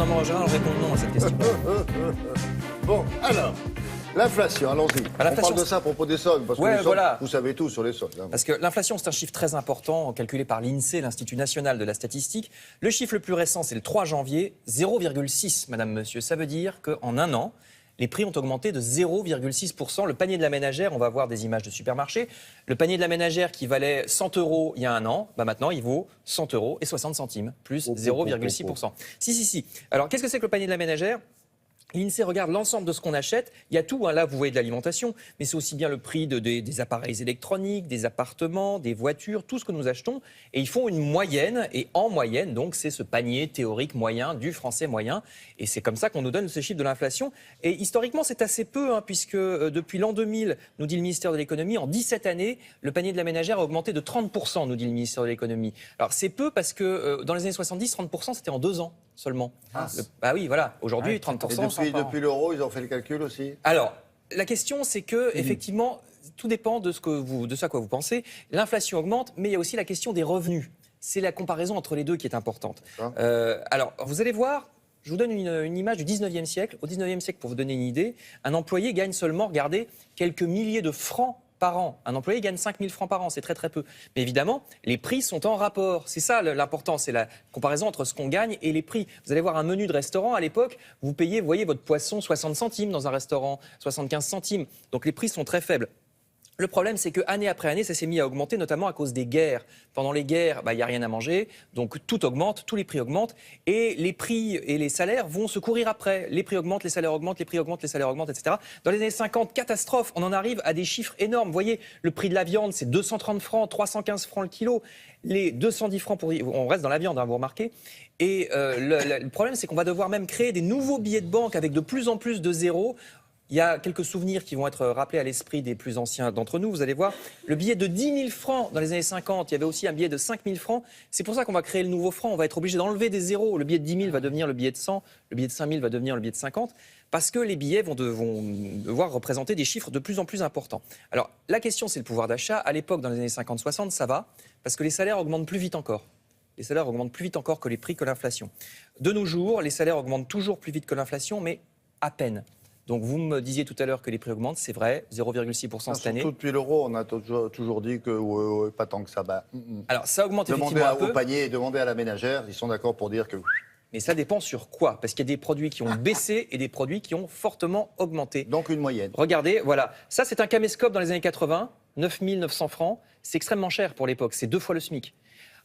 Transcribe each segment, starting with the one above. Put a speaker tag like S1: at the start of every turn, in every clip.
S1: gouvernement en général répond non à cette question.
S2: Bon, alors, l'inflation, allons-y. On parle de ça à propos des soldes, parce que les soldes,
S1: voilà.
S2: vous savez tout sur les soldes. Hein.
S1: Parce que l'inflation, c'est un chiffre très important, calculé par l'INSEE, l'Institut national de la statistique. Le chiffre le plus récent, c'est le 3 janvier, 0,6, madame, monsieur. Ça veut dire qu'en un an, les prix ont augmenté de 0,6%. Le panier de la ménagère, on va voir des images de supermarché. Le panier de la ménagère qui valait 100 € il y a un an, maintenant il vaut 100 € et 60 centimes, plus 0,6%. Si. Alors qu'est-ce que c'est que le panier de la ménagère ? L'INSEE regarde l'ensemble de ce qu'on achète. Il y a tout, hein. Là vous voyez de l'alimentation, mais c'est aussi bien le prix des appareils électroniques, des appartements, des voitures, tout ce que nous achetons. Et ils font une moyenne, et en moyenne, donc c'est ce panier théorique moyen du français moyen. Et c'est comme ça qu'on nous donne ce chiffre de l'inflation. Et historiquement, c'est assez peu, hein, puisque depuis l'an 2000, nous dit le ministère de l'économie, en 17 années, le panier de la ménagère a augmenté de 30%, nous dit le ministère de l'économie. Alors c'est peu parce que dans les années 70, 30%, c'était en 2 ans seulement. Bah oui, voilà. Aujourd'hui, 30%.
S2: Et depuis l'euro, ils ont fait le calcul aussi.
S1: Alors, la question, c'est que, effectivement, tout dépend de ce à quoi vous pensez. L'inflation augmente, mais il y a aussi la question des revenus. C'est la comparaison entre les deux qui est importante. Alors, vous allez voir, je vous donne une image du 19e siècle. Au 19e siècle, pour vous donner une idée, un employé gagne seulement, regardez, quelques milliers de francs par an. Un employé gagne 5 000 francs par an, c'est très très peu. Mais évidemment, les prix sont en rapport. C'est ça l'important, c'est la comparaison entre ce qu'on gagne et les prix. Vous allez voir un menu de restaurant, à l'époque, vous payez, vous voyez, votre poisson 60 centimes dans un restaurant, 75 centimes. Donc les prix sont très faibles. Le problème, c'est qu'année après année, ça s'est mis à augmenter, notamment à cause des guerres. Pendant les guerres, il n'y a rien à manger, donc tout augmente, tous les prix augmentent, et les prix et les salaires vont se courir après. Les prix augmentent, les salaires augmentent, les prix augmentent, les salaires augmentent, etc. Dans les années 50, catastrophe, on en arrive à des chiffres énormes. Vous voyez, le prix de la viande, c'est 230 francs, 315 francs le kilo. Les 210 francs, on reste dans la viande, hein, vous remarquez. Et le problème, c'est qu'on va devoir même créer des nouveaux billets de banque avec de plus en plus de zéros. Il y a quelques souvenirs qui vont être rappelés à l'esprit des plus anciens d'entre nous. Vous allez voir, le billet de 10 000 francs dans les années 50, il y avait aussi un billet de 5 000 francs. C'est pour ça qu'on va créer le nouveau franc. On va être obligé d'enlever des zéros. Le billet de 10 000 va devenir le billet de 100, le billet de 5 000 va devenir le billet de 50, parce que les billets vont devoir représenter des chiffres de plus en plus importants. Alors, la question, c'est le pouvoir d'achat. À l'époque, dans les années 50-60, ça va, parce que les salaires augmentent plus vite encore. Les salaires augmentent plus vite encore que les prix, que l'inflation. De nos jours, les salaires augmentent toujours plus vite que l'inflation, mais à peine. Donc vous me disiez tout à l'heure que les prix augmentent, c'est vrai, 0,6% cette année.
S2: Surtout depuis l'euro, on a toujours dit que pas tant que ça.
S1: Alors ça augmente effectivement un peu.
S2: Demandez au panier et demandez à la ménagère, ils sont d'accord pour dire que...
S1: Mais ça dépend sur quoi, parce qu'il y a des produits qui ont baissé et des produits qui ont fortement augmenté.
S2: Donc une moyenne.
S1: Regardez, voilà, ça c'est un caméscope dans les années 80, 9 900 francs, c'est extrêmement cher pour l'époque, c'est 2 fois le SMIC.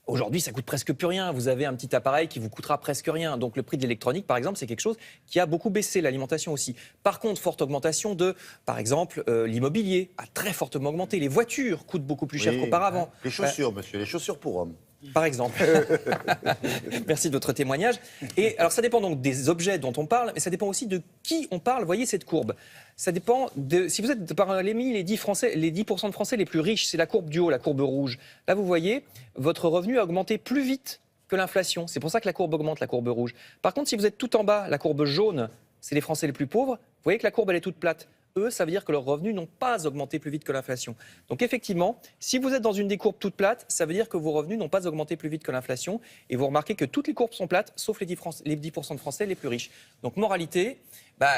S1: Aujourd'hui, ça coûte presque plus rien. Vous avez un petit appareil qui vous coûtera presque rien. Donc le prix de l'électronique, par exemple, c'est quelque chose qui a beaucoup baissé, l'alimentation aussi. Par contre, forte augmentation de, par exemple, l'immobilier a très fortement augmenté. Les voitures coûtent beaucoup plus cher qu'auparavant.
S2: Les chaussures, monsieur, les chaussures pour hommes.
S1: Par exemple. Merci de votre témoignage. Et alors ça dépend donc des objets dont on parle, mais ça dépend aussi de qui on parle. Voyez cette courbe. Ça dépend de si vous êtes parmi les 10% de Français les plus riches, c'est la courbe du haut, la courbe rouge. Là vous voyez, votre revenu a augmenté plus vite que l'inflation. C'est pour ça que la courbe augmente, la courbe rouge. Par contre, si vous êtes tout en bas, la courbe jaune, c'est les Français les plus pauvres. Vous voyez que la courbe elle est toute plate. Eux, ça veut dire que leurs revenus n'ont pas augmenté plus vite que l'inflation. Donc effectivement, si vous êtes dans une des courbes toutes plates, ça veut dire que vos revenus n'ont pas augmenté plus vite que l'inflation. Et vous remarquez que toutes les courbes sont plates, sauf les 10% de Français les plus riches. Donc moralité,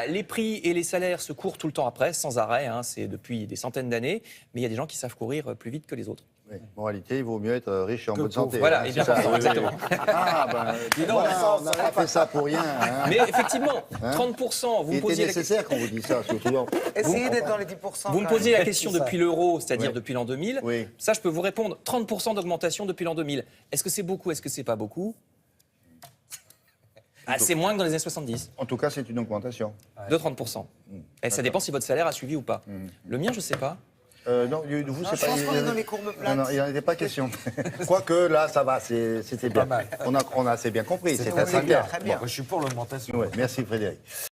S1: les prix et les salaires se courent tout le temps après, sans arrêt. Hein, c'est depuis des centaines d'années. Mais il y a des gens qui savent courir plus vite que les autres.
S2: Oui. Moralité, il vaut mieux être riche et en bonne santé.
S1: Voilà, et bien portant, exactement.
S2: On n'a pas fait ça pour rien. Hein.
S1: Mais effectivement, 30%, vous me posiez...
S2: C'est nécessaire qu'on vous dise ça, surtout.
S3: Essayez d'être dans les 10%.
S1: Vous me posiez la question depuis l'euro, c'est-à-dire depuis l'an 2000.
S2: Oui.
S1: Ça, je peux vous répondre, 30% d'augmentation depuis l'an 2000. Est-ce que c'est beaucoup, est-ce que c'est pas beaucoup? C'est moins que dans les années 70.
S2: En tout cas, c'est une augmentation.
S1: De 30%. Et ça dépend si votre salaire a suivi ou pas. Le mien, je sais pas.
S2: Non, vous, c'est
S3: Je pense qu'on est dans les courbes plates.
S2: Non, il n'y en avait pas question. Quoique, là, ça va, c'était bien. On a assez bien compris, c'était très clair.
S3: Très bien.
S4: Je suis pour l'augmentation.
S2: Ouais, merci Frédéric.